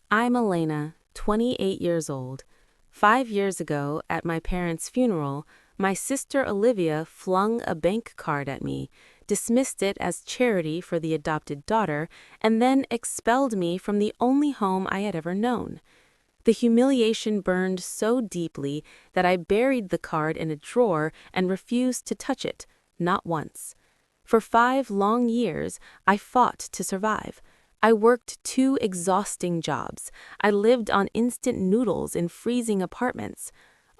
I'm Elena, 28 years old. 5 years ago, at my parents' funeral, my sister Olivia flung a bank card at me, dismissed it as charity for the adopted daughter, and then expelled me from the only home I had ever known. The humiliation burned so deeply that I buried the card in a drawer and refused to touch it, not once. For 5 long years, I fought to survive. I worked 2 exhausting jobs. I lived on instant noodles in freezing apartments.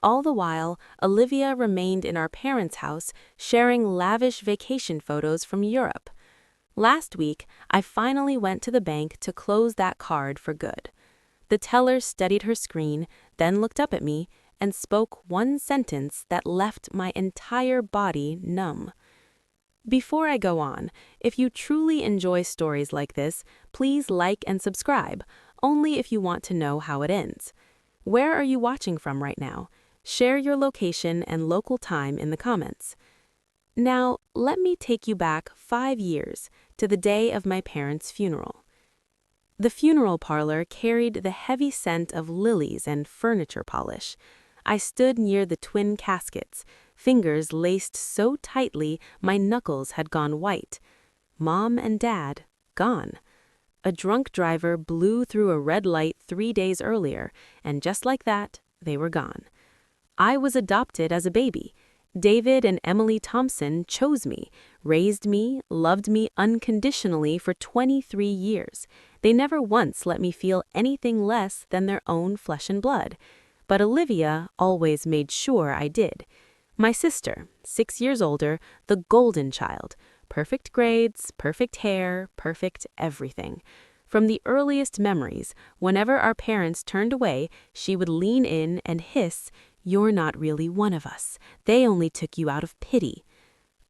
All the while, Olivia remained in our parents' house, sharing lavish vacation photos from Europe. Last week, I finally went to the bank to close that card for good. The teller studied her screen, then looked up at me, and spoke one sentence that left my entire body numb. Before I go on, if you truly enjoy stories like this, please like and subscribe, only if you want to know how it ends. Where are you watching from right now? Share your location and local time in the comments. Now, let me take you back 5 years to the day of my parents' funeral. The funeral parlor carried the heavy scent of lilies and furniture polish. I stood near the twin caskets, fingers laced so tightly my knuckles had gone white. Mom and Dad, gone. A drunk driver blew through a red light 3 days earlier, and just like that, they were gone. I was adopted as a baby. David and Emily Thompson chose me, raised me, loved me unconditionally for 23 years. They never once let me feel anything less than their own flesh and blood. But Olivia always made sure I did. My sister, 6 years older, the golden child. Perfect grades, perfect hair, perfect everything. From the earliest memories, whenever our parents turned away, she would lean in and hiss, "You're not really one of us. They only took you out of pity."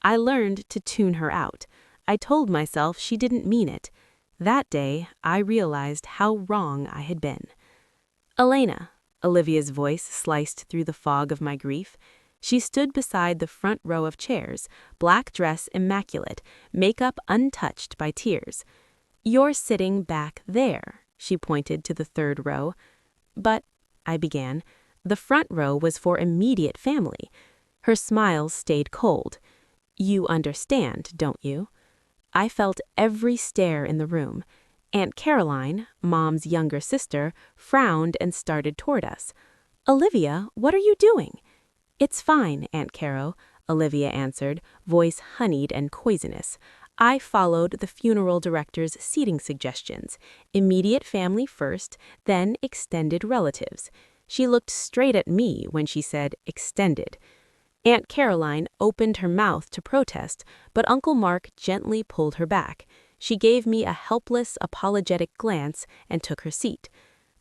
I learned to tune her out. I told myself she didn't mean it. That day, I realized how wrong I had been. "Elena," Olivia's voice sliced through the fog of my grief. She stood beside the front row of chairs, black dress immaculate, makeup untouched by tears. "You're sitting back there," she pointed to the third row. "But," I began, "the front row was for immediate family." Her smile stayed cold. "You understand, don't you?" I felt every stare in the room. Aunt Caroline, Mom's younger sister, frowned and started toward us. "Olivia, what are you doing?" "It's fine, Aunt Caro," Olivia answered, voice honeyed and poisonous. I followed the funeral director's seating suggestions. Immediate family first, then extended relatives. She looked straight at me when she said extended. Aunt Caroline opened her mouth to protest, but Uncle Mark gently pulled her back. She gave me a helpless, apologetic glance and took her seat.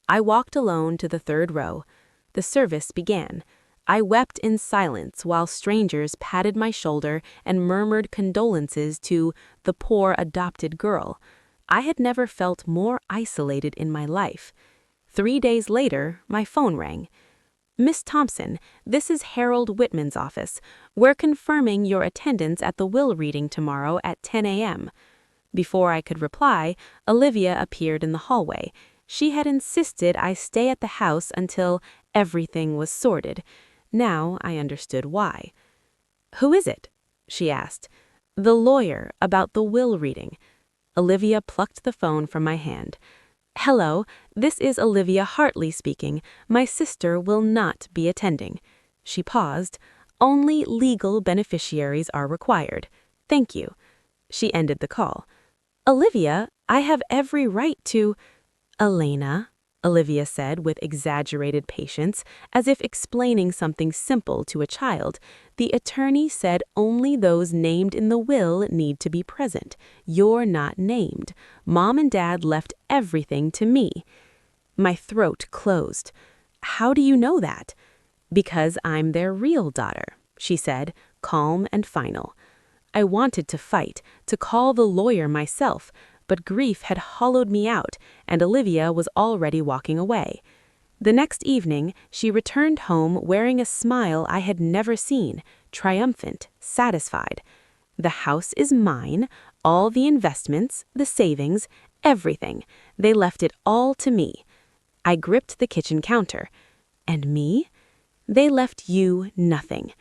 I walked alone to the third row. The service began. I wept in silence while strangers patted my shoulder and murmured condolences to the poor adopted girl. I had never felt more isolated in my life. 3 days later, my phone rang. "Miss Thompson, this is Harold Whitman's office. We're confirming your attendance at the will reading tomorrow at 10 a.m. Before I could reply, Olivia appeared in the hallway. She had insisted I stay at the house until everything was sorted. Now I understood why. "Who is it?" she asked. "The lawyer about the will reading." Olivia plucked the phone from my hand. "Hello, this is Olivia Hartley speaking. My sister will not be attending." She paused. "Only legal beneficiaries are required. Thank you." She ended the call. "Olivia, I have every right to—" "Elena," Olivia said with exaggerated patience, as if explaining something simple to a child. "The attorney said only those named in the will need to be present. You're not named. Mom and Dad left everything to me." My throat closed. "How do you know that?" "Because I'm their real daughter," she said, calm and final. I wanted to fight, to call the lawyer myself, but grief had hollowed me out, and Olivia was already walking away. The next evening, she returned home wearing a smile I had never seen, triumphant, satisfied. "The house is mine, all the investments, the savings, everything. They left it all to me. I gripped the kitchen counter. And me? They left you nothing.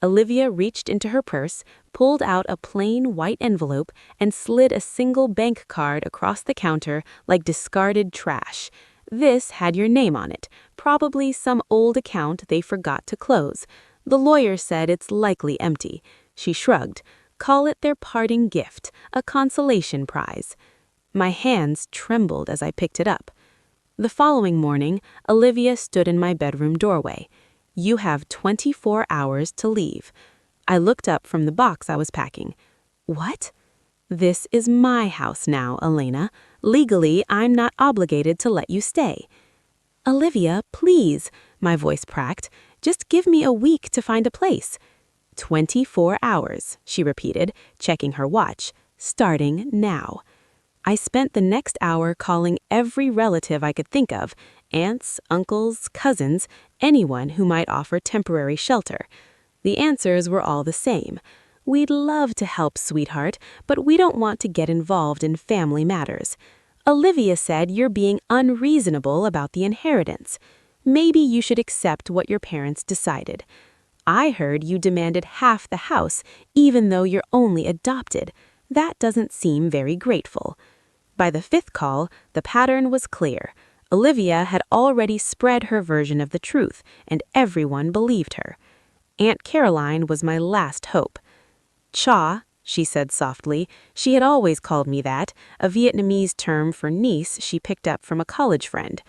Olivia reached into her purse, pulled out a plain white envelope, and slid a single bank card across the counter like discarded trash. This had your name on it, probably some old account they forgot to close. The lawyer said it's likely empty. She shrugged. Call it their parting gift, a consolation prize. My hands trembled as I picked it up. The following morning, Olivia stood in my bedroom doorway. You have 24 hours to leave. I looked up from the box I was packing. What? This is my house now, Elena. Legally, I'm not obligated to let you stay. Olivia, please, my voice cracked. Just give me a week to find a place. 24 hours, she repeated, checking her watch, starting now. I spent the next hour calling every relative I could think of, aunts, uncles, cousins, anyone who might offer temporary shelter. The answers were all the same. We'd love to help, sweetheart, but we don't want to get involved in family matters. Olivia said you're being unreasonable about the inheritance. Maybe you should accept what your parents decided. I heard you demanded half the house, even though you're only adopted. That doesn't seem very grateful. By the fifth call, the pattern was clear. Olivia had already spread her version of the truth, and everyone believed her. Aunt Caroline was my last hope. Cha, she said softly. She had always called me that, a Vietnamese term for niece she picked up from a college friend.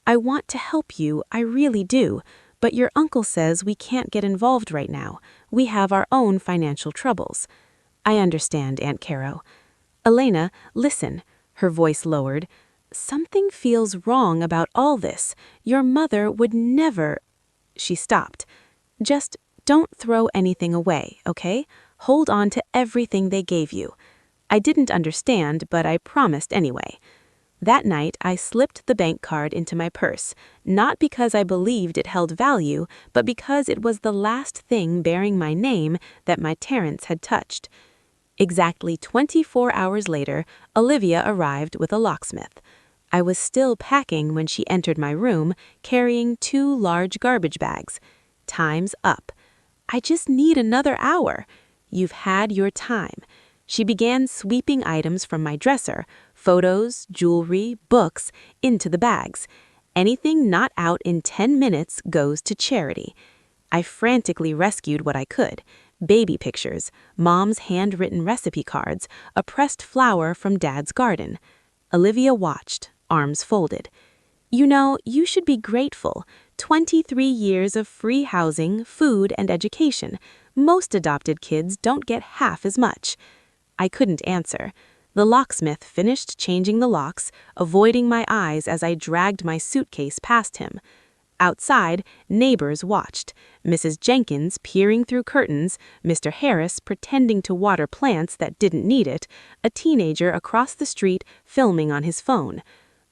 I want to help you, I really do, but your uncle says we can't get involved right now. We have our own financial troubles. I understand, Aunt Caro. Elena, listen. Her voice lowered. Something feels wrong about all this. Your mother would never... She stopped. Just don't throw anything away, okay? Hold on to everything they gave you. I didn't understand, but I promised anyway. That night, I slipped the bank card into my purse, not because I believed it held value, but because it was the last thing bearing my name that my Terrence had touched. Exactly 24 hours later, Olivia arrived with a locksmith. I was still packing when she entered my room, carrying 2 large garbage bags. Time's up. I just need another hour. You've had your time. She began sweeping items from my dresser, photos, jewelry, books, into the bags. Anything not out in 10 minutes goes to charity. I frantically rescued what I could. Baby pictures, Mom's handwritten recipe cards, a pressed flower from Dad's garden. Olivia watched, arms folded. You know, you should be grateful. 23 years of free housing, food, and education. Most adopted kids don't get half as much. I couldn't answer. The locksmith finished changing the locks, avoiding my eyes as I dragged my suitcase past him. Outside, neighbors watched, Mrs. Jenkins peering through curtains, Mr. Harris pretending to water plants that didn't need it, a teenager across the street filming on his phone.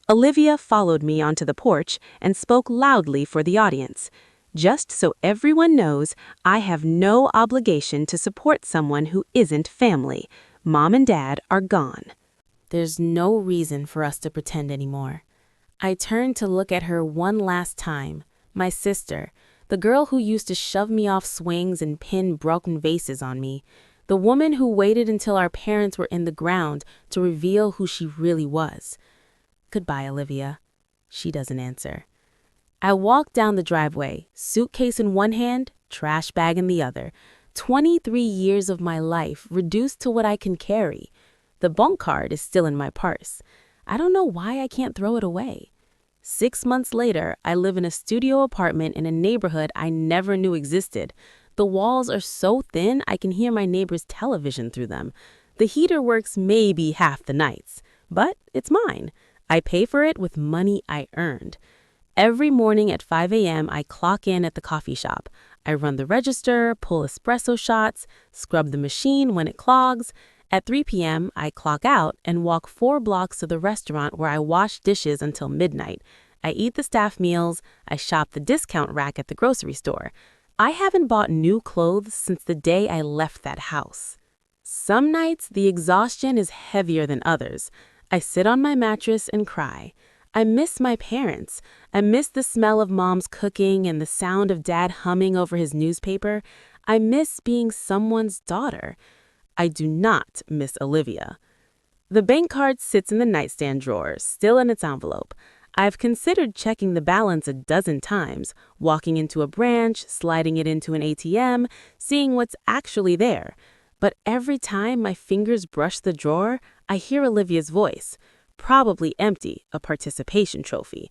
Olivia followed me onto the porch and spoke loudly for the audience. Just so everyone knows, I have no obligation to support someone who isn't family. Mom and Dad are gone. There's no reason for us to pretend anymore. I turned to look at her one last time, my sister, the girl who used to shove me off swings and pin broken vases on me, the woman who waited until our parents were in the ground to reveal who she really was. Goodbye, Olivia. She doesn't answer. I walked down the driveway, suitcase in one hand, trash bag in the other. 23 years of my life reduced to what I can carry. The bunk card is still in my purse. I don't know why I can't throw it away. 6 months later, I live in a studio apartment in a neighborhood I never knew existed. The walls are so thin I can hear my neighbor's television through them. The heater works maybe half the nights, but it's mine. I pay for it with money I earned. Every morning at 5 a.m., I clock in at the coffee shop. I run the register, pull espresso shots, scrub the machine when it clogs. At 3 p.m., I clock out and walk 4 blocks to the restaurant where I wash dishes until midnight. I eat the staff meals. I shop the discount rack at the grocery store. I haven't bought new clothes since the day I left that house. Some nights, the exhaustion is heavier than others. I sit on my mattress and cry. I miss my parents. I miss the smell of mom's cooking and the sound of dad humming over his newspaper. I miss being someone's daughter. I do not miss Olivia. The bank card sits in the nightstand drawer, still in its envelope. I've considered checking the balance a dozen times, walking into a branch, sliding it into an ATM, seeing what's actually there. But every time my fingers brush the drawer, I hear Olivia's voice, probably empty, a participation trophy.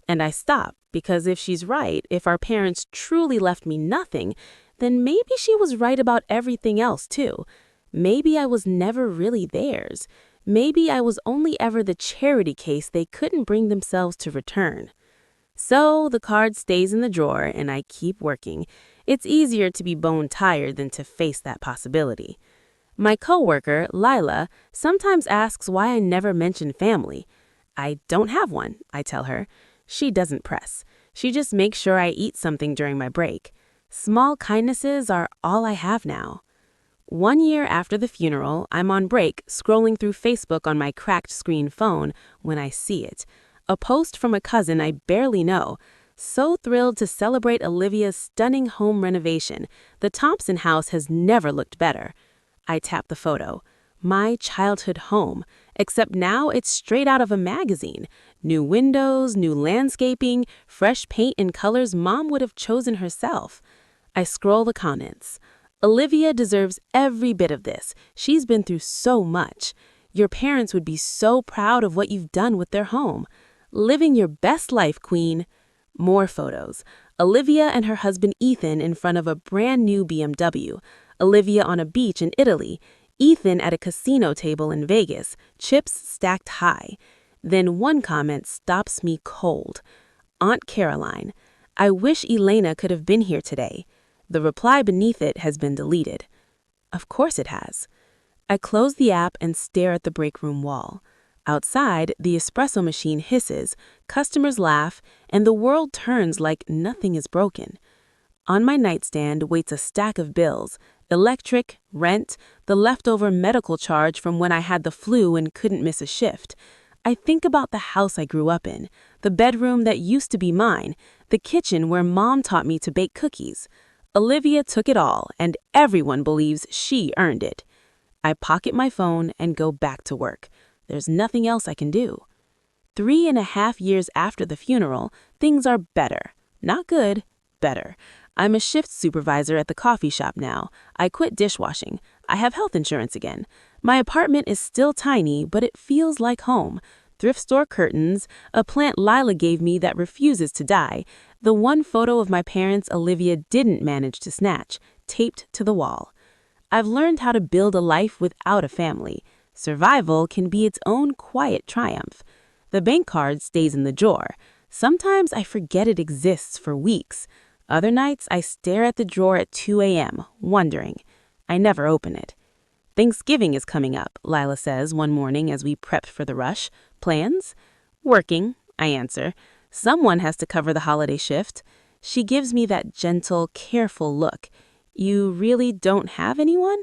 And I stop, because if she's right, if our parents truly left me nothing, then maybe she was right about everything else too. Maybe I was never really theirs. Maybe I was only ever the charity case they couldn't bring themselves to return. So the card stays in the drawer and I keep working. It's easier to be bone tired than to face that possibility. My coworker, Lila, sometimes asks why I never mention family. I don't have one, I tell her. She doesn't press. She just makes sure I eat something during my break. Small kindnesses are all I have now. 1 year after the funeral, I'm on break, scrolling through Facebook on my cracked screen phone when I see it. A post from a cousin I barely know. So thrilled to celebrate Olivia's stunning home renovation. The Thompson house has never looked better. I tap the photo. My childhood home, except now it's straight out of a magazine. New windows, new landscaping, fresh paint and colors Mom would have chosen herself. I scroll the comments. Olivia deserves every bit of this. She's been through so much. Your parents would be so proud of what you've done with their home. Living your best life, Queen. More photos. Olivia and her husband Ethan in front of a brand new BMW. Olivia on a beach in Italy. Ethan at a casino table in Vegas. Chips stacked high. Then one comment stops me cold. Aunt Caroline. I wish Elena could have been here today. The reply beneath it has been deleted. Of course it has. I close the app and stare at the break room wall. Outside, the espresso machine hisses, customers laugh, and the world turns like nothing is broken. On my nightstand waits a stack of bills, electric, rent, the leftover medical charge from when I had the flu and couldn't miss a shift. I think about the house I grew up in, the bedroom that used to be mine, the kitchen where Mom taught me to bake cookies. Olivia took it all, and everyone believes she earned it. I pocket my phone and go back to work. There's nothing else I can do. 3.5 years after the funeral, things are better. Not good, better. I'm a shift supervisor at the coffee shop now. I quit dishwashing. I have health insurance again. My apartment is still tiny, but it feels like home. Thrift store curtains, a plant Lila gave me that refuses to die, the one photo of my parents Olivia didn't manage to snatch, taped to the wall. I've learned how to build a life without a family. Survival can be its own quiet triumph. The bank card stays in the drawer. Sometimes I forget it exists for weeks. Other nights I stare at the drawer at 2 a.m., wondering. I never open it. Thanksgiving is coming up, Lila says one morning as we prep for the rush. Plans? Working, I answer. Someone has to cover the holiday shift. She gives me that gentle, careful look. You really don't have anyone?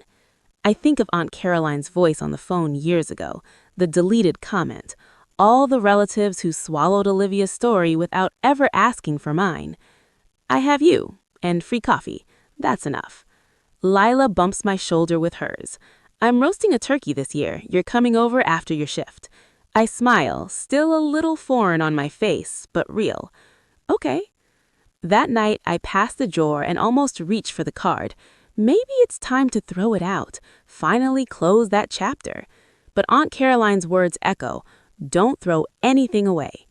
I think of Aunt Caroline's voice on the phone years ago, the deleted comment. All the relatives who swallowed Olivia's story without ever asking for mine. I have you, and free coffee. That's enough. Lila bumps my shoulder with hers. I'm roasting a turkey this year. You're coming over after your shift. I smile, still a little foreign on my face, but real. Okay. That night, I pass the drawer and almost reach for the card. Maybe it's time to throw it out, finally close that chapter. But Aunt Caroline's words echo, don't throw anything away.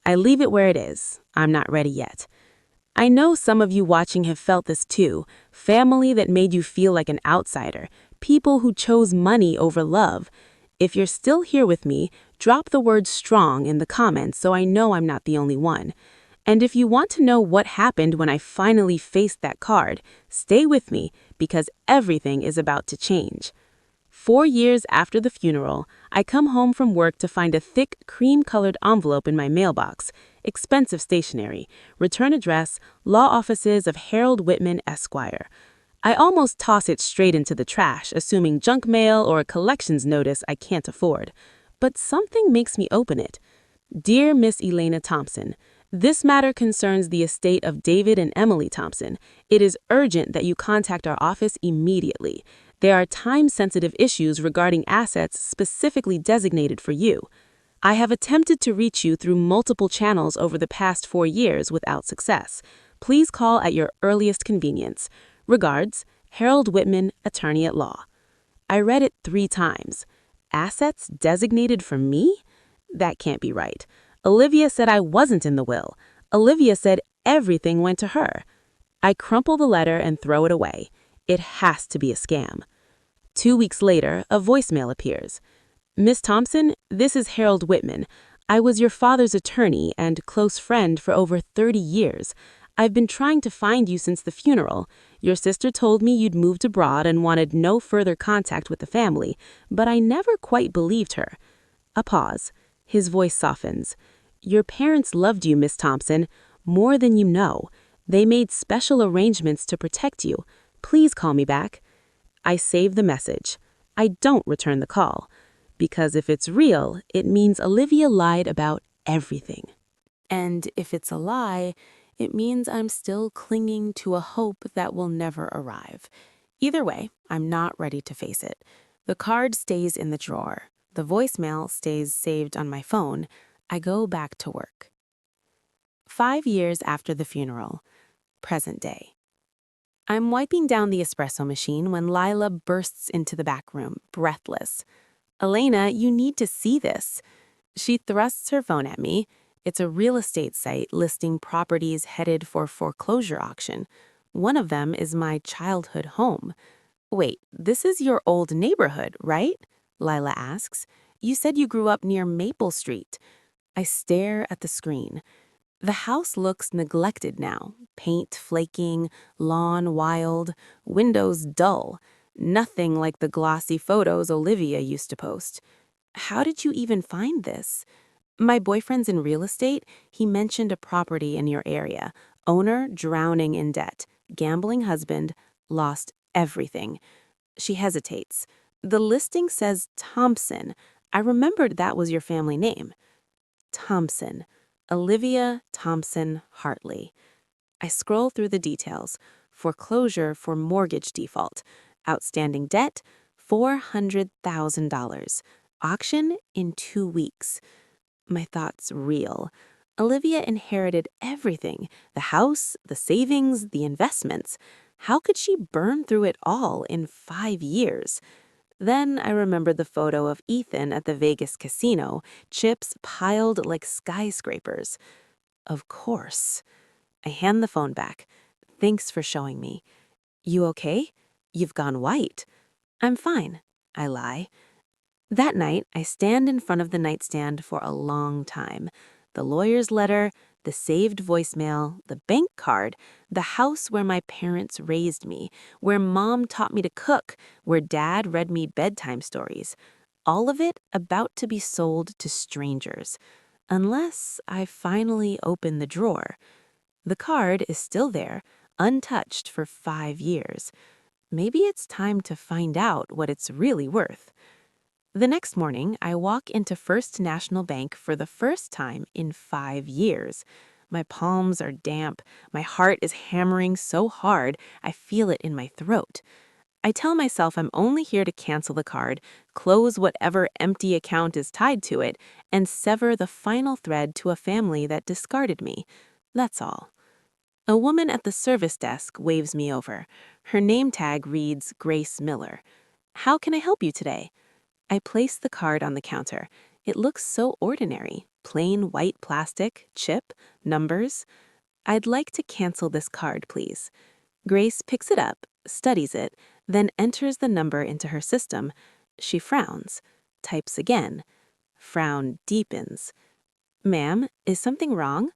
I leave it where it is. I'm not ready yet. I know some of you watching have felt this too. Family that made you feel like an outsider. People who chose money over love. If you're still here with me, drop the word strong in the comments so I know I'm not the only one. And if you want to know what happened when I finally faced that card, stay with me because everything is about to change. 4 years after the funeral, I come home from work to find a thick, cream-colored envelope in my mailbox. Expensive stationery. Return address, law offices of Harold Whitman, Esquire. I almost toss it straight into the trash, assuming junk mail or a collections notice I can't afford. But something makes me open it. Dear Miss Elena Thompson, this matter concerns the estate of David and Emily Thompson. It is urgent that you contact our office immediately. There are time-sensitive issues regarding assets specifically designated for you. I have attempted to reach you through multiple channels over the past 4 years without success. Please call at your earliest convenience. Regards, Harold Whitman, attorney at law. I read it 3 times. Assets designated for me? That can't be right. Olivia said I wasn't in the will. Olivia said everything went to her. I crumple the letter and throw it away. It has to be a scam. 2 weeks later, a voicemail appears. Miss Thompson, this is Harold Whitman. I was your father's attorney and close friend for over 30 years. I've been trying to find you since the funeral. Your sister told me you'd moved abroad and wanted no further contact with the family, but I never quite believed her. A pause. His voice softens. Your parents loved you, Miss Thompson, more than you know. They made special arrangements to protect you. Please call me back. I save the message. I don't return the call. Because if it's real, it means Olivia lied about everything. And if it's a lie, it means I'm still clinging to a hope that will never arrive. Either way, I'm not ready to face it. The card stays in the drawer. The voicemail stays saved on my phone. I go back to work. 5 years after the funeral, present day. I'm wiping down the espresso machine when Lila bursts into the back room, breathless. Elena, you need to see this. She thrusts her phone at me. It's a real estate site listing properties headed for foreclosure auction. One of them is my childhood home. Wait, this is your old neighborhood, right? Lila asks. You said you grew up near Maple Street. I stare at the screen. The house looks neglected now. Paint flaking, lawn wild, windows dull. Nothing like the glossy photos Olivia used to post. How did you even find this? My boyfriend's in real estate. He mentioned a property in your area. Owner drowning in debt. Gambling husband. Lost everything. She hesitates. The listing says Thompson. I remembered that was your family name. Thompson. Olivia Thompson Hartley. I scroll through the details. Foreclosure for mortgage default. Outstanding debt, $400,000. Auction in 2 weeks. My thoughts reel. Olivia inherited everything. The house, the savings, the investments. How could she burn through it all in 5 years? Then I remembered the photo of Ethan at the Vegas casino, chips piled like skyscrapers. Of course. I hand the phone back. Thanks for showing me. You okay? You've gone white. I'm fine, I lie. That night, I stand in front of the nightstand for a long time. The lawyer's letter, the saved voicemail, the bank card, the house where my parents raised me, where Mom taught me to cook, where Dad read me bedtime stories. All of it about to be sold to strangers. Unless I finally open the drawer. The card is still there, untouched for 5 years. Maybe it's time to find out what it's really worth. The next morning, I walk into First National Bank for the first time in 5 years. My palms are damp. My heart is hammering so hard, I feel it in my throat. I tell myself I'm only here to cancel the card, close whatever empty account is tied to it, and sever the final thread to a family that discarded me. That's all. A woman at the service desk waves me over. Her name tag reads Grace Miller. How can I help you today? I place the card on the counter. It looks so ordinary. Plain white plastic, chip, numbers. I'd like to cancel this card, please. Grace picks it up, studies it, then enters the number into her system. She frowns, types again. Frown deepens. Ma'am, is something wrong?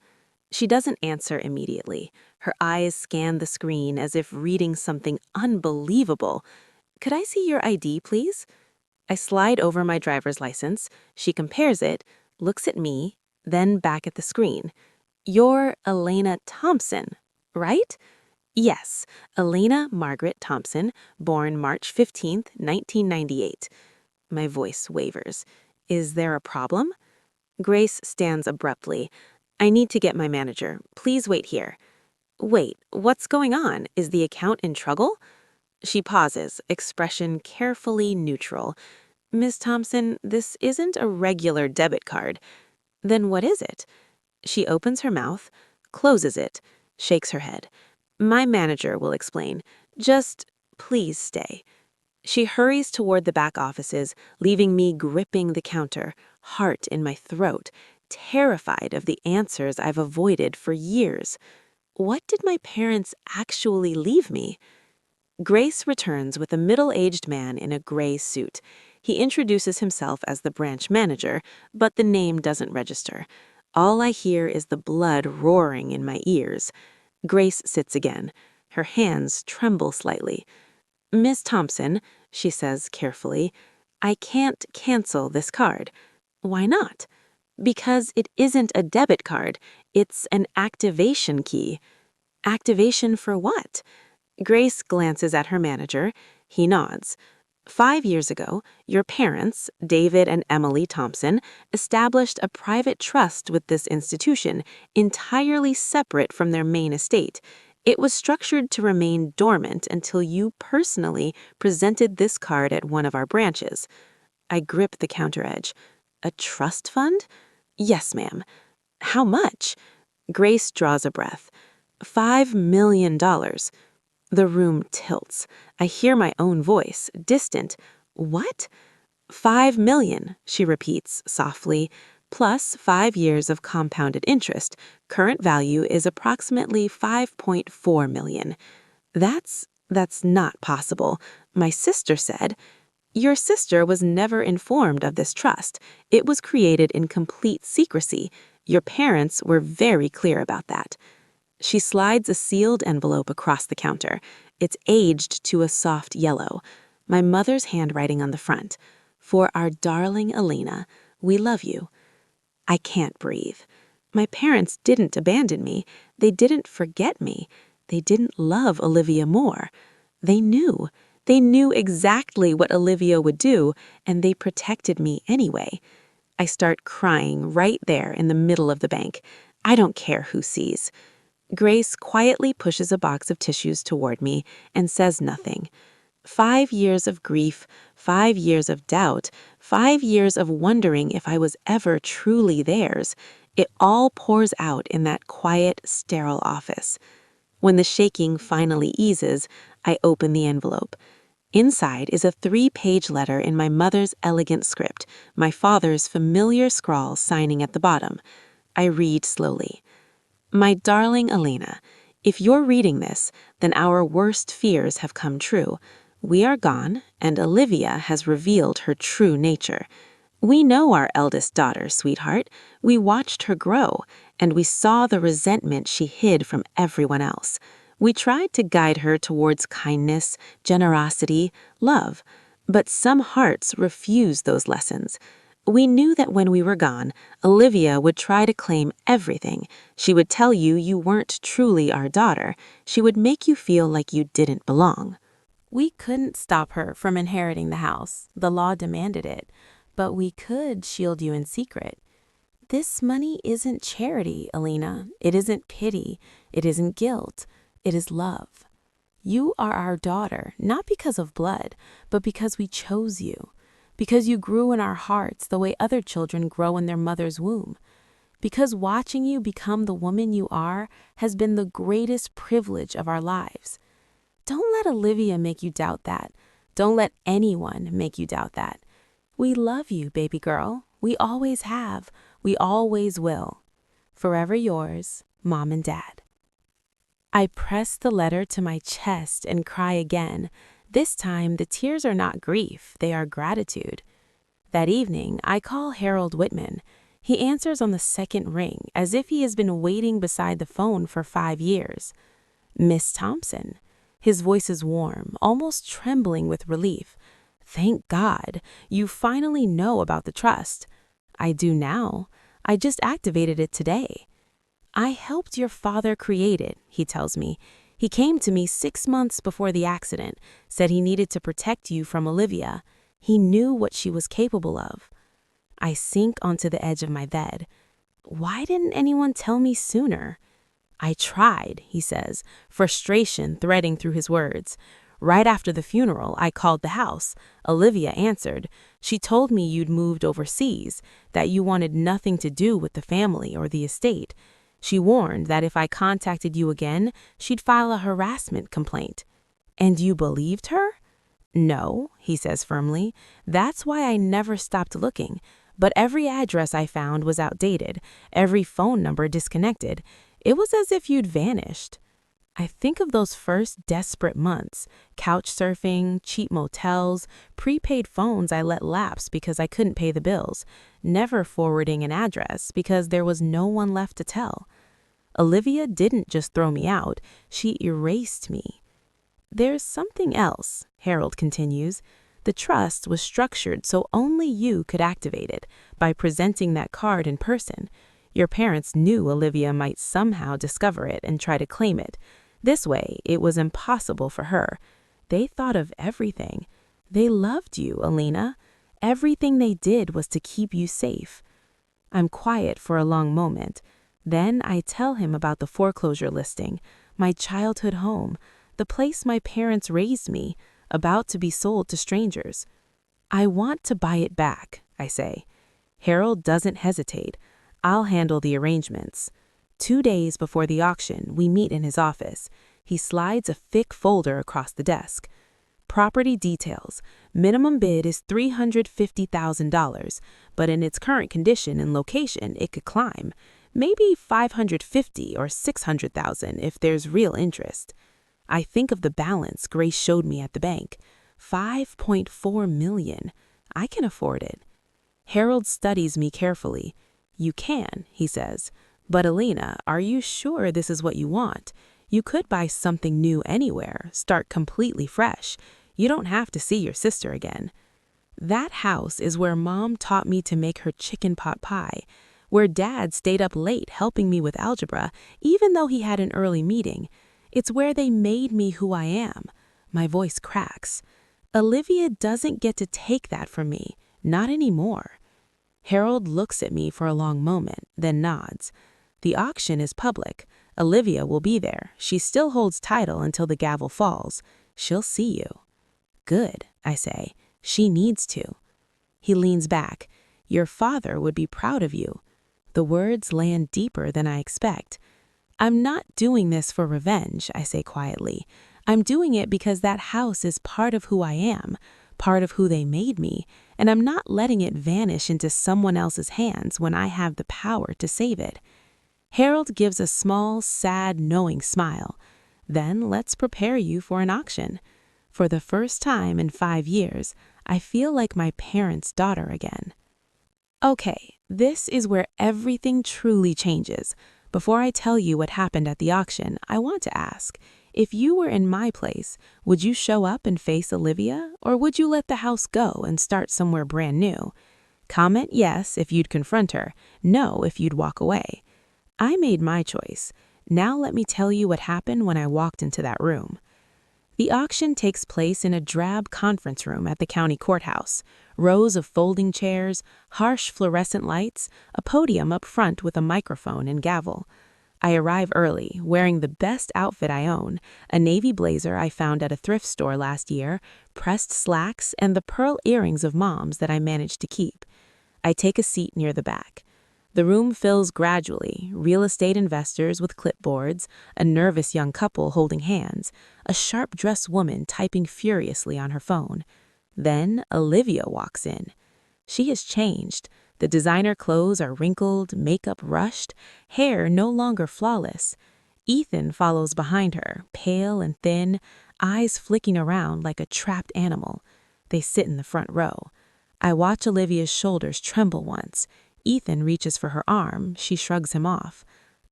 She doesn't answer immediately. Her eyes scan the screen as if reading something unbelievable. Could I see your ID, please? I slide over my driver's license. She compares it, looks at me, then back at the screen. You're Elena Thompson, right? Yes, Elena Margaret Thompson, born March 15th, 1998. My voice wavers. Is there a problem? Grace stands abruptly. I need to get my manager. Please wait here. Wait, what's going on? Is the account in trouble? She pauses, expression carefully neutral. Miss Thompson, this isn't a regular debit card. Then what is it? She opens her mouth, closes it, shakes her head. My manager will explain. Just please stay. She hurries toward the back offices, leaving me gripping the counter, heart in my throat, terrified of the answers I've avoided for years. What did my parents actually leave me? Grace returns with a middle-aged man in a gray suit. He introduces himself as the branch manager, but the name doesn't register. All I hear is the blood roaring in my ears. Grace sits again. Her hands tremble slightly. Miss Thompson, she says carefully, I can't cancel this card. Why not? Because it isn't a debit card. It's an activation key. Activation for what? Grace glances at her manager. He nods. 5 years ago, your parents, David and Emily Thompson, established a private trust with this institution, entirely separate from their main estate. It was structured to remain dormant until you personally presented this card at one of our branches. I grip the counter edge. A trust fund? Yes, ma'am. How much? Grace draws a breath. $5 million. The room tilts. I hear my own voice, distant. What? 5 million, she repeats softly, plus 5 years of compounded interest. Current value is approximately 5.4 million. That's not possible. My sister said, your sister was never informed of this trust. It was created in complete secrecy. Your parents were very clear about that. She slides a sealed envelope across the counter. It's aged to a soft yellow. My mother's handwriting on the front. For our darling Elena, we love you. I can't breathe. My parents didn't abandon me. They didn't forget me. They didn't love Olivia more. They knew. They knew exactly what Olivia would do, and they protected me anyway. I start crying right there in the middle of the bank. I don't care who sees. Grace quietly pushes a box of tissues toward me and says nothing. 5 years of grief, 5 years of doubt, 5 years of wondering if I was ever truly theirs. It all pours out in that quiet, sterile office. When the shaking finally eases, I open the envelope. Inside is a 3-page letter in my mother's elegant script, my father's familiar scrawl signing at the bottom. I read slowly. My darling Elena, if you're reading this, then our worst fears have come true. We are gone, and Olivia has revealed her true nature. We know our eldest daughter, sweetheart. We watched her grow, and we saw the resentment she hid from everyone else. We tried to guide her towards kindness, generosity, love, but some hearts refused those lessons. We knew that when we were gone, Olivia would try to claim everything. She would tell you you weren't truly our daughter. She would make you feel like you didn't belong. We couldn't stop her from inheriting the house. The law demanded it. But we could shield you in secret. This money isn't charity, Alina. It isn't pity. It isn't guilt. It is love. You are our daughter, not because of blood, but because we chose you. Because you grew in our hearts the way other children grow in their mother's womb. Because watching you become the woman you are has been the greatest privilege of our lives. Don't let Olivia make you doubt that. Don't let anyone make you doubt that. We love you, baby girl. We always have. We always will. Forever yours, Mom and Dad. I press the letter to my chest and cry again. This time, the tears are not grief, they are gratitude. That evening, I call Harold Whitman. He answers on the second ring, as if he has been waiting beside the phone for 5 years. Miss Thompson. His voice is warm, almost trembling with relief. Thank God, you finally know about the trust. I do now. I just activated it today. I helped your father create it, he tells me. He came to me 6 months before the accident, said he needed to protect you from Olivia. He knew what she was capable of. I sink onto the edge of my bed. Why didn't anyone tell me sooner? I tried, he says, frustration threading through his words. Right after the funeral, I called the house. Olivia answered. She told me you'd moved overseas, that you wanted nothing to do with the family or the estate. She warned that if I contacted you again, she'd file a harassment complaint. And you believed her? No, he says firmly. That's why I never stopped looking. But every address I found was outdated, every phone number disconnected. It was as if you'd vanished. I think of those first desperate months, couch surfing, cheap motels, prepaid phones I let lapse because I couldn't pay the bills, never forwarding an address because there was no one left to tell. Olivia didn't just throw me out, she erased me. There's something else, Harold continues. The trust was structured so only you could activate it by presenting that card in person. Your parents knew Olivia might somehow discover it and try to claim it. This way, it was impossible for her. They thought of everything. They loved you, Alina. Everything they did was to keep you safe. I'm quiet for a long moment. Then I tell him about the foreclosure listing, my childhood home, the place my parents raised me, about to be sold to strangers. I want to buy it back, I say. Harold doesn't hesitate. I'll handle the arrangements. 2 days before the auction, we meet in his office. He slides a thick folder across the desk. Property details. Minimum bid is $350,000, but in its current condition and location, it could climb. Maybe $550,000 or $600,000 if there's real interest. I think of the balance Grace showed me at the bank. $5.4 million. I can afford it. Harold studies me carefully. You can, he says. But Alina, are you sure this is what you want? You could buy something new anywhere, start completely fresh. You don't have to see your sister again. That house is where Mom taught me to make her chicken pot pie, where Dad stayed up late helping me with algebra, even though he had an early meeting. It's where they made me who I am. My voice cracks. Olivia doesn't get to take that from me, not anymore. Harold looks at me for a long moment, then nods. The auction is public. Olivia will be there. She still holds title until the gavel falls. She'll see you. Good, I say. She needs to. He leans back. Your father would be proud of you. The words land deeper than I expect. I'm not doing this for revenge, I say quietly. I'm doing it because that house is part of who I am, part of who they made me, and I'm not letting it vanish into someone else's hands when I have the power to save it. Harold gives a small, sad, knowing smile. Then let's prepare you for an auction. For the first time in 5 years, I feel like my parents' daughter again. Okay, this is where everything truly changes. Before I tell you what happened at the auction, I want to ask, if you were in my place, would you show up and face Olivia, or would you let the house go and start somewhere brand new? Comment yes if you'd confront her, no if you'd walk away. I made my choice. Now let me tell you what happened when I walked into that room. The auction takes place in a drab conference room at the county courthouse. Rows of folding chairs, harsh fluorescent lights, a podium up front with a microphone and gavel. I arrive early, wearing the best outfit I own, a navy blazer I found at a thrift store last year, pressed slacks, and the pearl earrings of Mom's that I managed to keep. I take a seat near the back. The room fills gradually, real estate investors with clipboards, a nervous young couple holding hands, a sharp-dressed woman typing furiously on her phone. Then Olivia walks in. She has changed. The designer clothes are wrinkled, makeup rushed, hair no longer flawless. Ethan follows behind her, pale and thin, eyes flicking around like a trapped animal. They sit in the front row. I watch Olivia's shoulders tremble once. Ethan reaches for her arm. She shrugs him off.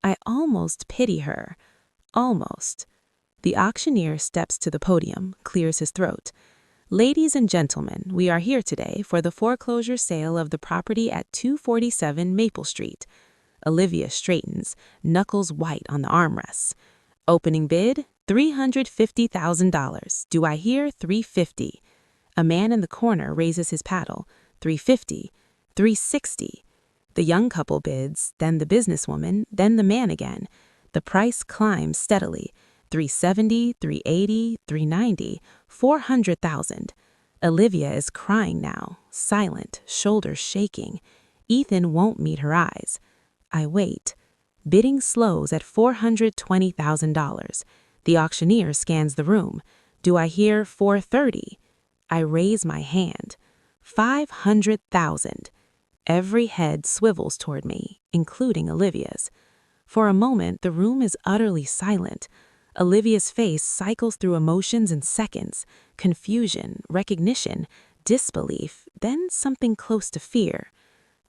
I almost pity her. Almost. The auctioneer steps to the podium, clears his throat. Ladies and gentlemen, we are here today for the foreclosure sale of the property at 247 Maple Street. Olivia straightens, knuckles white on the armrests. Opening bid, $350,000. Do I hear $350? A man in the corner raises his paddle. $350. 360. The young couple bids, then the businesswoman, then the man again. The price climbs steadily. 370, 380, 390, 400,000. Olivia is crying now, silent, shoulders shaking. Ethan won't meet her eyes. I wait. Bidding slows at $420,000. The auctioneer scans the room. Do I hear 430? I raise my hand. 500,000. Every head swivels toward me, including Olivia's. For a moment, the room is utterly silent. Olivia's face cycles through emotions in seconds: confusion, recognition, disbelief, then something close to fear.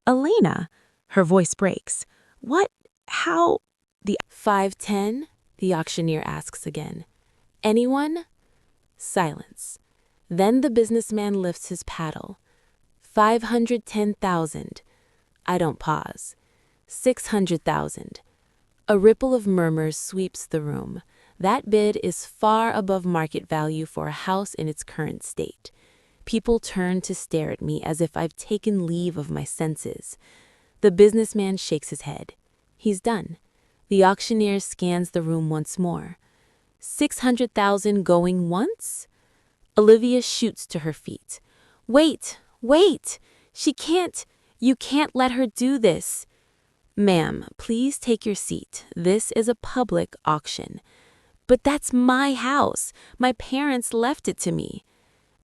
Elena! Her voice breaks. What? How? The 510? The auctioneer asks again. Anyone? Silence. Then the businessman lifts his paddle. 510,000. I don't pause. 600,000. A ripple of murmurs sweeps the room. That bid is far above market value for a house in its current state. People turn to stare at me as if I've taken leave of my senses. The businessman shakes his head. He's done. The auctioneer scans the room once more. 600,000 going once? Olivia shoots to her feet. Wait! Wait! You can't let her do this. Ma'am, please take your seat. This is a public auction. But that's my house. My parents left it to me.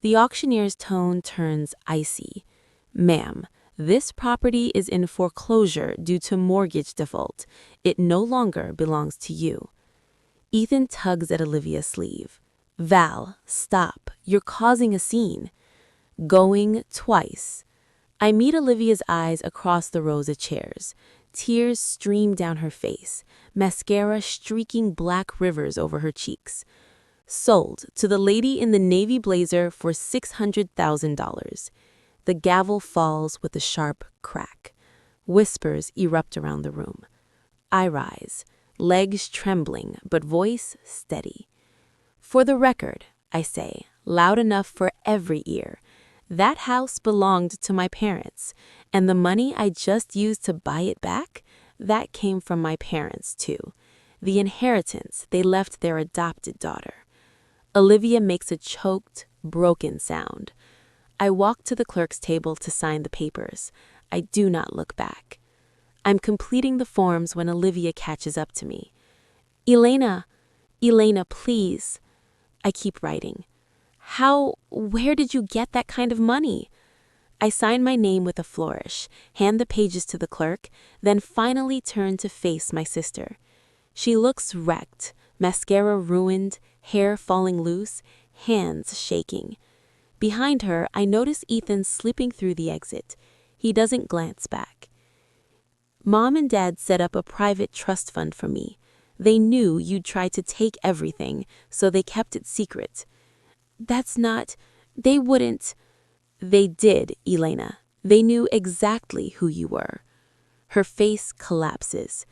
The auctioneer's tone turns icy. Ma'am, this property is in foreclosure due to mortgage default. It no longer belongs to you. Ethan tugs at Olivia's sleeve. Val, stop. You're causing a scene. Going twice. I meet Olivia's eyes across the rows of chairs. Tears stream down her face, mascara streaking black rivers over her cheeks. Sold to the lady in the navy blazer for $600,000. The gavel falls with a sharp crack. Whispers erupt around the room. I rise, legs trembling, but voice steady. For the record, I say, loud enough for every ear, that house belonged to my parents, and the money I just used to buy it back, that came from my parents too. The inheritance they left their adopted daughter. Olivia makes a choked, broken sound. I walk to the clerk's table to sign the papers. I do not look back. I'm completing the forms when Olivia catches up to me. Elena, please. I keep writing. Where did you get that kind of money? I sign my name with a flourish, hand the pages to the clerk, then finally turn to face my sister. She looks wrecked, mascara ruined, hair falling loose, hands shaking. Behind her, I notice Ethan slipping through the exit. He doesn't glance back. Mom and Dad set up a private trust fund for me. They knew you'd try to take everything, so they kept it secret. They wouldn't. They did, Elena. They knew exactly who you were. Her face collapses.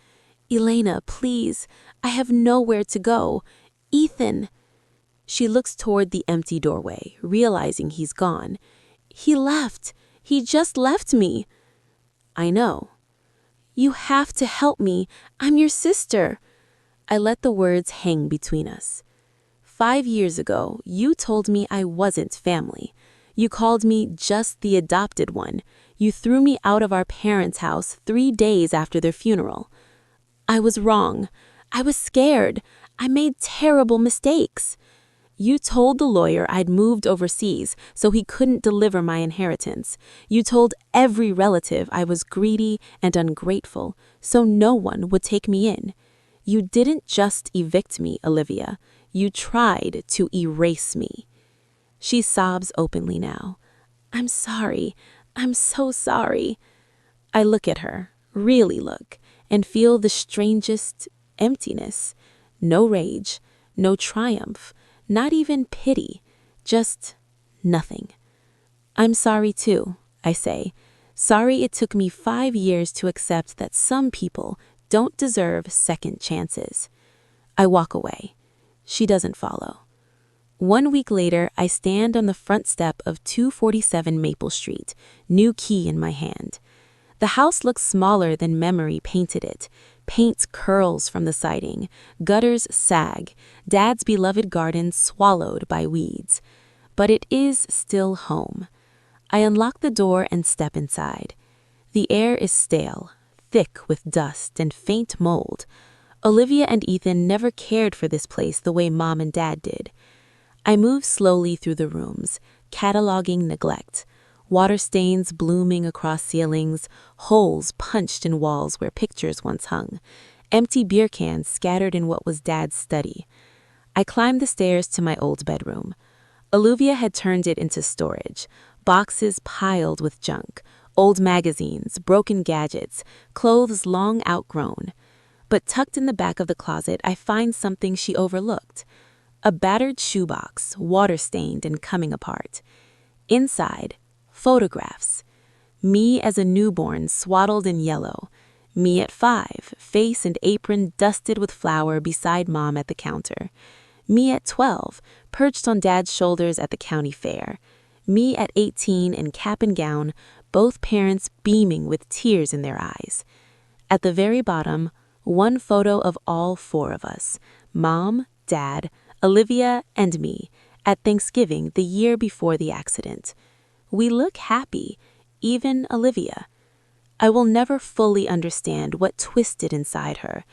Elena, please, I have nowhere to go. Ethan. She looks toward the empty doorway, realizing he's gone. He left. He just left me. I know. You have to help me. I'm your sister. I let the words hang between us. 5 years ago, you told me I wasn't family. You called me just the adopted one. You threw me out of our parents' house 3 days after their funeral. I was wrong. I was scared. I made terrible mistakes. You told the lawyer I'd moved overseas so he couldn't deliver my inheritance. You told every relative I was greedy and ungrateful, so no one would take me in. You didn't just evict me, Olivia. You tried to erase me. She sobs openly now. I'm sorry. I'm so sorry. I look at her, really look, and feel the strangest emptiness. No rage, no triumph, not even pity, just nothing. I'm sorry too, I say. Sorry it took me 5 years to accept that some people don't deserve second chances. I walk away. She doesn't follow. 1 week later, I stand on the front step of 247 Maple Street, new key in my hand. The house looks smaller than memory painted it. Paint curls from the siding, gutters sag, Dad's beloved garden swallowed by weeds. But it is still home. I unlock the door and step inside. The air is stale, thick with dust and faint mold. Olivia and Ethan never cared for this place the way Mom and Dad did. I move slowly through the rooms, cataloging neglect. Water stains blooming across ceilings, holes punched in walls where pictures once hung, empty beer cans scattered in what was Dad's study. I climb the stairs to my old bedroom. Olivia had turned it into storage, boxes piled with junk, old magazines, broken gadgets, clothes long outgrown. But tucked in the back of the closet, I find something she overlooked. A battered shoebox, water-stained and coming apart. Inside, photographs. Me as a newborn swaddled in yellow. Me at 5, face and apron dusted with flour beside Mom at the counter. Me at 12, perched on Dad's shoulders at the county fair. Me at 18 in cap and gown, both parents beaming with tears in their eyes. At the very bottom, one photo of all 4 of us, Mom, Dad, Olivia, and me, at Thanksgiving the year before the accident. We look happy, even Olivia. I will never fully understand what twisted inside her.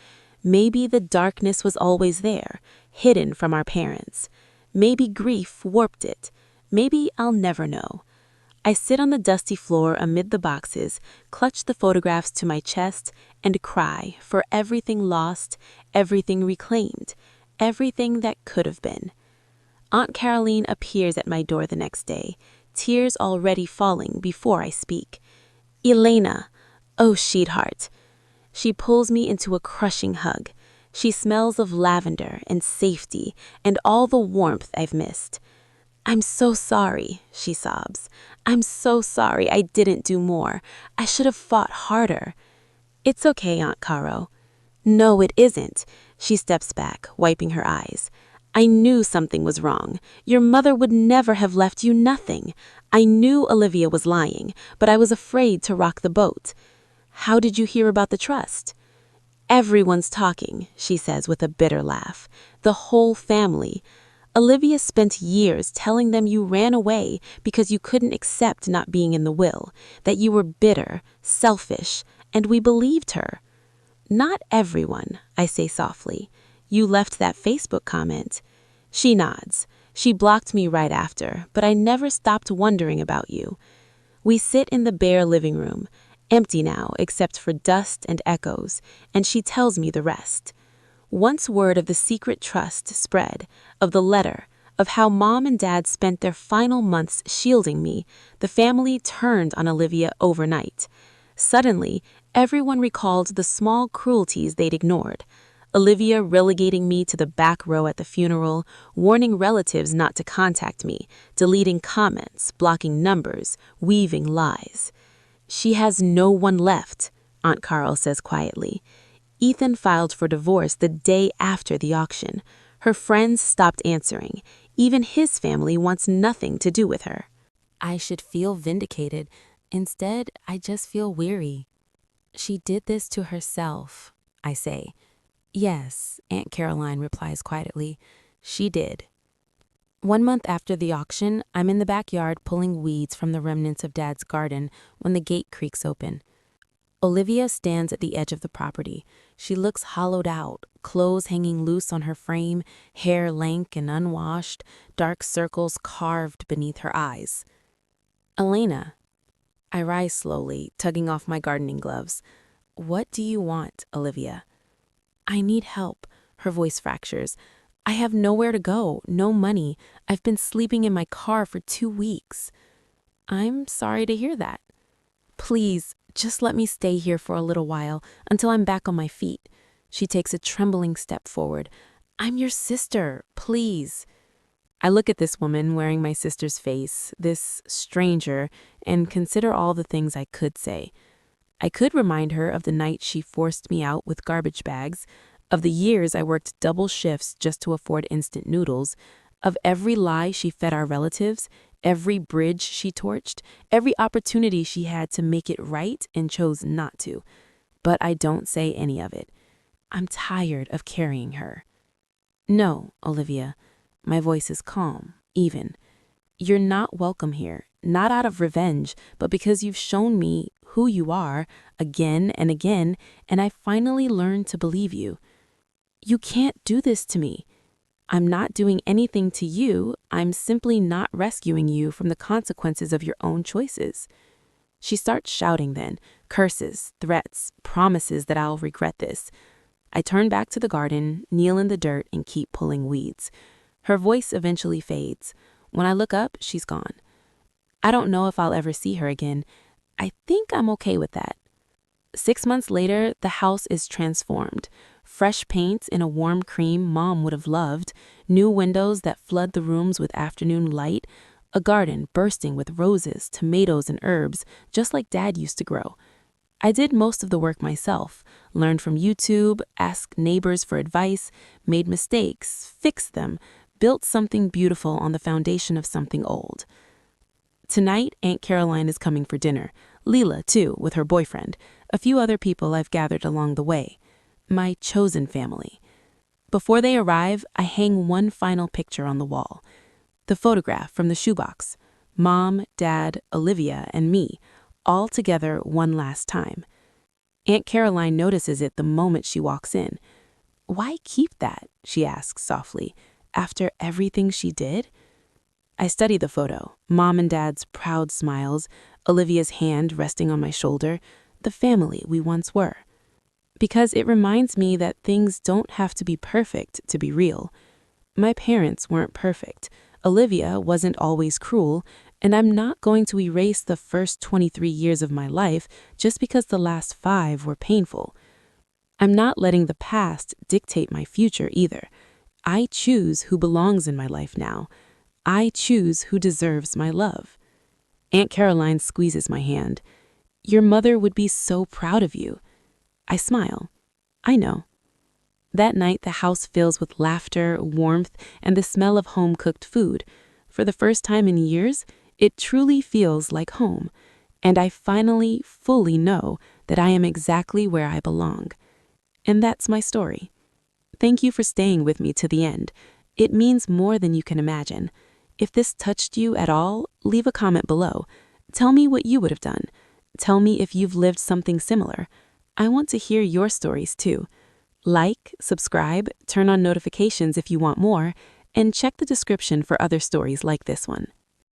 Maybe the darkness was always there, hidden from our parents. Maybe grief warped it. Maybe I'll never know. I sit on the dusty floor amid the boxes, clutch the photographs to my chest, and cry for everything lost, everything reclaimed, everything that could have been. Aunt Caroline appears at my door the next day, tears already falling before I speak. "Elena, oh, sweetheart." She pulls me into a crushing hug. She smells of lavender and safety and all the warmth I've missed. "I'm so sorry," she sobs. "I'm so sorry I didn't do more. I should have fought harder." "It's okay, Aunt Caro." "No, it isn't." She steps back, wiping her eyes. "I knew something was wrong. Your mother would never have left you nothing. I knew Olivia was lying, but I was afraid to rock the boat." "How did you hear about the trust?" "Everyone's talking," she says with a bitter laugh. "The whole family. Olivia spent years telling them you ran away because you couldn't accept not being in the will, that you were bitter, selfish, and we believed her." "Not everyone," I say softly. "You left that Facebook comment." She nods. "She blocked me right after, but I never stopped wondering about you." We sit in the bare living room, empty now except for dust and echoes, and she tells me the rest. Once word of the secret trust spread, of the letter, of how Mom and Dad spent their final months shielding me, the family turned on Olivia overnight. Suddenly, everyone recalled the small cruelties they'd ignored. Olivia relegating me to the back row at the funeral, warning relatives not to contact me, deleting comments, blocking numbers, weaving lies. "She has no one left," Aunt Carl says quietly. "Ethan filed for divorce the day after the auction. Her friends stopped answering. Even his family wants nothing to do with her." I should feel vindicated. Instead, I just feel weary. "She did this to herself," I say. "Yes," Aunt Caroline replies quietly. "She did." 1 month after the auction, I'm in the backyard pulling weeds from the remnants of Dad's garden when the gate creaks open. Olivia stands at the edge of the property. She looks hollowed out, clothes hanging loose on her frame, hair lank and unwashed, dark circles carved beneath her eyes. "Elena." I rise slowly, tugging off my gardening gloves. "What do you want, Olivia?" "I need help." Her voice fractures. "I have nowhere to go, no money. I've been sleeping in my car for 2 weeks." "I'm sorry to hear that." "Please, just let me stay here for a little while, until I'm back on my feet." She takes a trembling step forward. "I'm your sister, please." I look at this woman wearing my sister's face, this stranger, and consider all the things I could say. I could remind her of the night she forced me out with garbage bags, of the years I worked double shifts just to afford instant noodles, of every lie she fed our relatives, Every bridge she torched, every opportunity she had to make it right and chose not to. But I don't say any of it. I'm tired of carrying her. No, Olivia. My voice is calm, even. You're not welcome here, not out of revenge, but because you've shown me who you are again and again, and I finally learned to believe you. You can't do this to me. I'm not doing anything to you. I'm simply not rescuing you from the consequences of your own choices. She starts shouting then, curses, threats, promises that I'll regret this. I turn back to the garden, kneel in the dirt, and keep pulling weeds. Her voice eventually fades. When I look up, she's gone. I don't know if I'll ever see her again. I think I'm okay with that. 6 months later, the house is transformed. Fresh paint in a warm cream Mom would have loved, new windows that flood the rooms with afternoon light, a garden bursting with roses, tomatoes, and herbs, just like Dad used to grow. I did most of the work myself, learned from YouTube, asked neighbors for advice, made mistakes, fixed them, built something beautiful on the foundation of something old. Tonight, Aunt Caroline is coming for dinner. Leela, too, with her boyfriend. A few other people I've gathered along the way. My chosen family. Before they arrive, I hang one final picture on the wall. The photograph from the shoebox. Mom, Dad, Olivia, and me, all together one last time. Aunt Caroline notices it the moment she walks in. "Why keep that?" she asks softly. "After everything she did?" I study the photo, Mom and Dad's proud smiles, Olivia's hand resting on my shoulder, the family we once were. Because it reminds me that things don't have to be perfect to be real. My parents weren't perfect. Olivia wasn't always cruel, and I'm not going to erase the first 23 years of my life just because the last 5 were painful. I'm not letting the past dictate my future either. I choose who belongs in my life now. I choose who deserves my love. Aunt Caroline squeezes my hand. "Your mother would be so proud of you." I smile. I know. That night, the house fills with laughter, warmth, and the smell of home-cooked food. For the first time in years, it truly feels like home. And I finally, fully know that I am exactly where I belong. And that's my story. Thank you for staying with me to the end. It means more than you can imagine. If this touched you at all, leave a comment below. Tell me what you would have done. Tell me if you've lived something similar. I want to hear your stories too. Like, subscribe, turn on notifications if you want more, and check the description for other stories like this one.